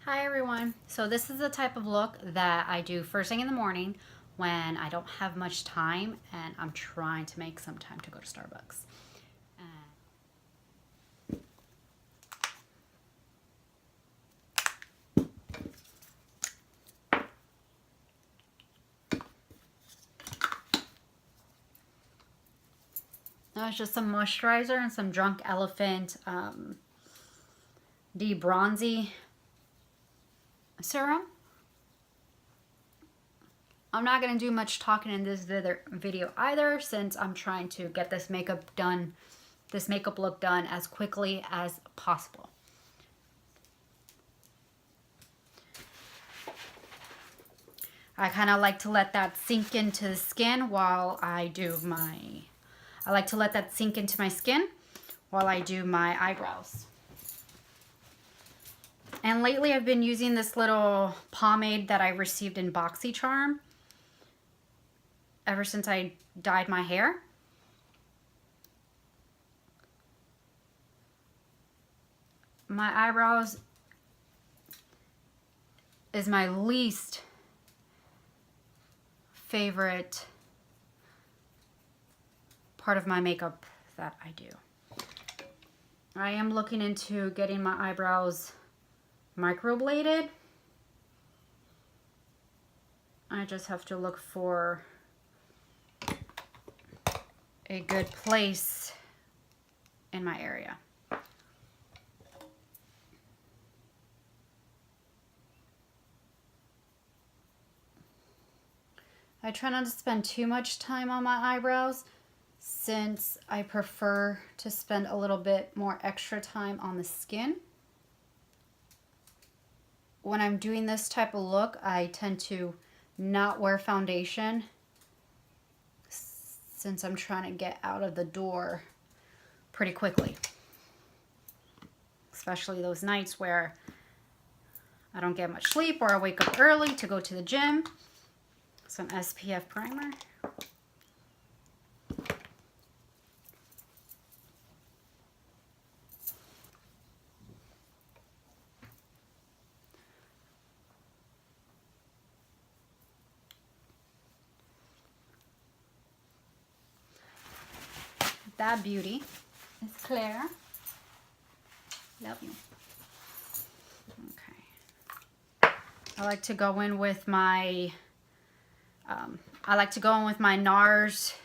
Hi everyone. So this is the type of look that I do first thing in the morning when I don't have much time and I'm trying to make some time to go to Starbucks. Now it's just some moisturizer and some Drunk Elephant De-Bronzy serum. I'm not going to do much talking in this video either since I'm trying to get this makeup look done as quickly as possible. I kind of like to let that sink into the skin while I do my... I like to let that sink into my skin while I do my eyebrows. And lately I've been using this little pomade that I received in BoxyCharm ever since I dyed my hair. My eyebrows is my least favorite part of my makeup that I do. I am looking into getting my eyebrows microbladed. I just have to look for a good place in my area. I try not to spend too much time on my eyebrows since I prefer to spend a little bit more extra time on the skin. When I'm doing this type of look, I tend to not wear foundation since I'm trying to get out of the door pretty quickly. Especially those nights where I don't get much sleep or I wake up early to go to the gym. Some SPF primer. That beauty is Claire. Love you. Okay. I like to go in with my NARS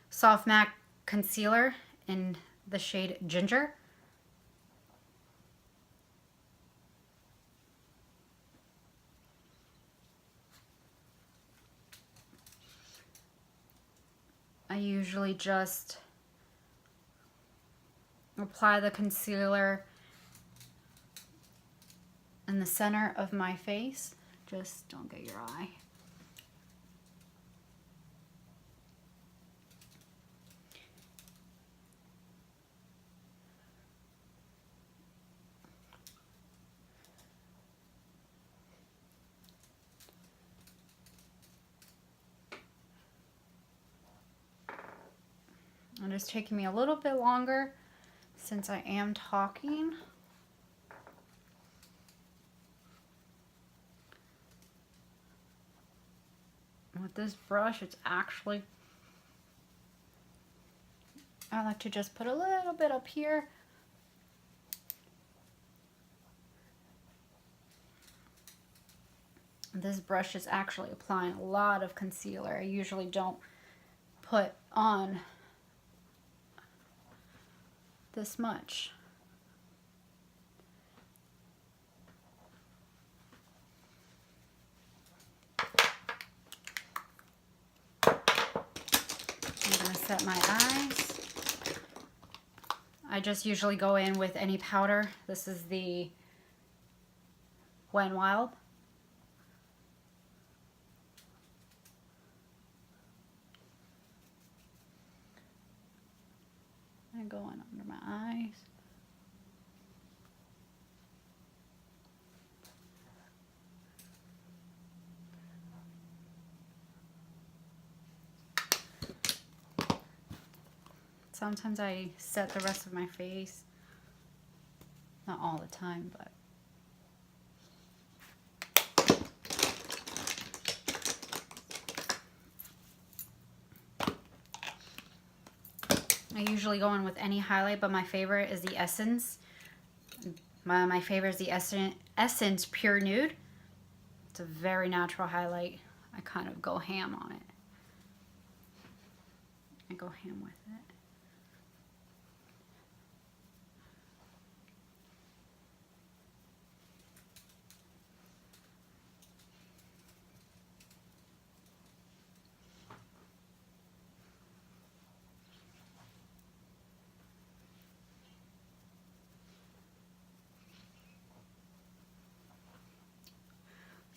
Soft Matte Concealer in the shade Ginger. I usually just apply the concealer in the center of my face. Just don't get your eye. And it's taking me a little bit longer since I am talking. With this brush, it's actually, I like to just put a little bit up here. This brush is actually applying a lot of concealer. I usually don't put on this much. I'm gonna set my eyes. I just usually go in with any powder. This is the Wet n Wild. And going under my eyes. Sometimes I set the rest of my face. Not all the time, but I usually go in with any highlight, but my favorite is the Essence. My favorite is the Essence Pure Nude. It's a very natural highlight. I kind of go ham on it. I go ham with it.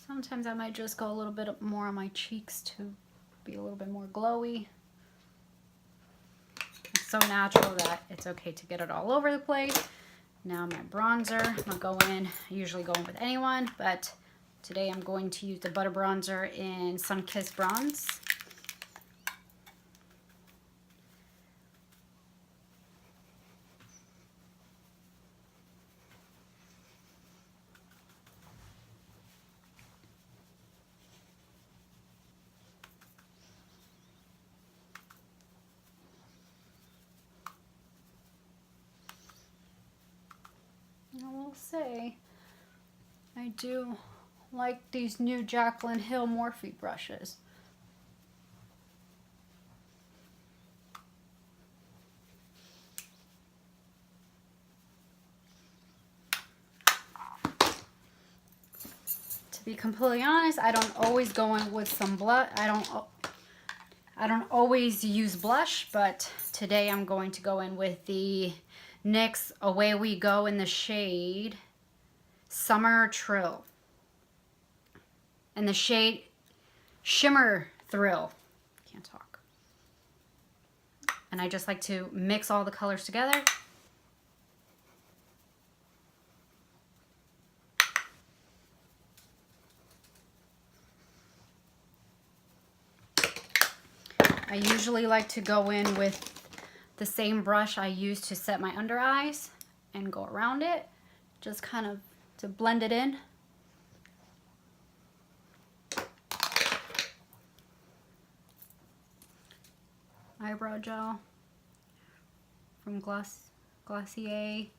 Sometimes I might just go a little bit more on my cheeks to be a little bit more glowy. It's so natural that it's okay to get it all over the place. Now my bronzer, I'm gonna go in, I usually go in with anyone, but today I'm going to use the Butter Bronzer in Sunkissed Bronze. I will say, I do like these new Jaclyn Hill Morphe brushes. To be completely honest, I don't always go in with some blush. I don't always use blush, but today I'm going to go in with the NYX Away We Go in the shade Summer Trill. And the shade Shimmer Thrill. Can't talk. And I just like to mix all the colors together. I usually like to go in with the same brush I use to set my under eyes and go around it, just kind of to blend it in. Eyebrow gel from Glossier.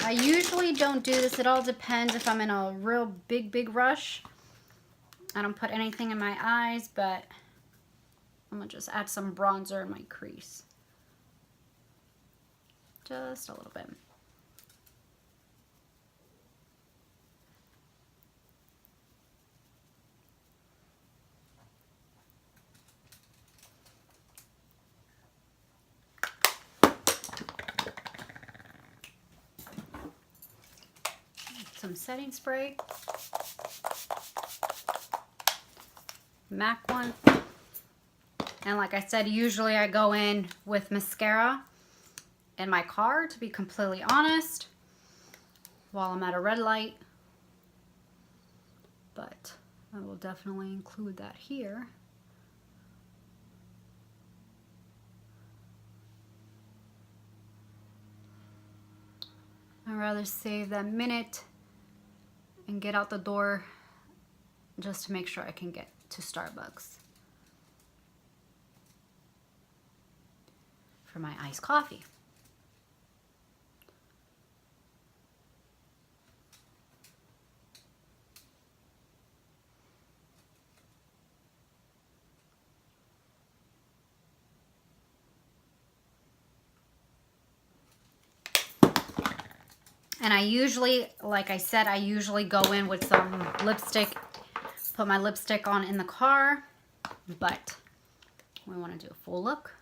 I usually don't do this. It all depends if I'm in a real big rush. I don't put anything in my eyes, but I'm gonna just add some bronzer in my crease. Just a little bit. Some setting spray. MAC one. And like I said, usually I go in with mascara in my car, to be completely honest, while I'm at a red light. But I will definitely include that here. I'd rather save that minute and get out the door just to make sure I can get to Starbucks for my iced coffee. And I usually, like I said, I usually go in with some lipstick, put my lipstick on in the car, but we want to do a full look.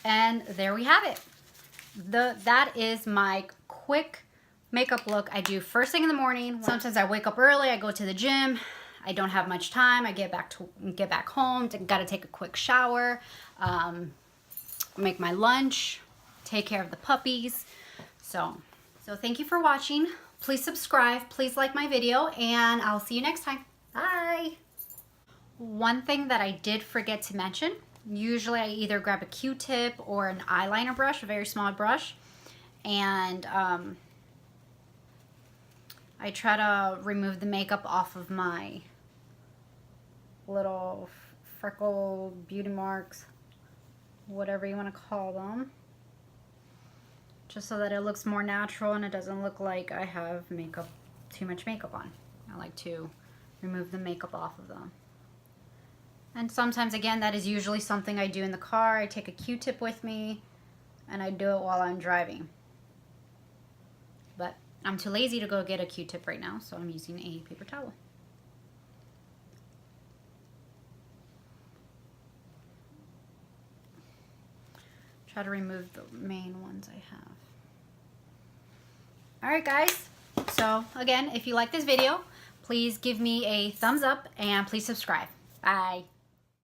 And there we have it. That is my quick makeup look I do first thing in the morning. Sometimes I wake up early, I go to the gym, I don't have much time, I get back home, gotta take a quick shower, make my lunch, take care of the puppies. So thank you for watching. Please subscribe, please like my video, and I'll see you next time. Bye. One thing that I did forget to mention, usually I either grab a Q-tip or an eyeliner brush, a very small brush, and I try to remove the makeup off of my little freckle beauty marks, whatever you want to call them, just so that it looks more natural and it doesn't look like I have too much makeup on. I like to remove the makeup off of them. And sometimes, again, that is usually something I do in the car. I take a Q-tip with me and I do it while I'm driving. But I'm too lazy to go get a Q-tip right now, so I'm using a paper towel. Try to remove the main ones I have. Alright guys, so again, if you like this video, please give me a thumbs up and please subscribe. Bye.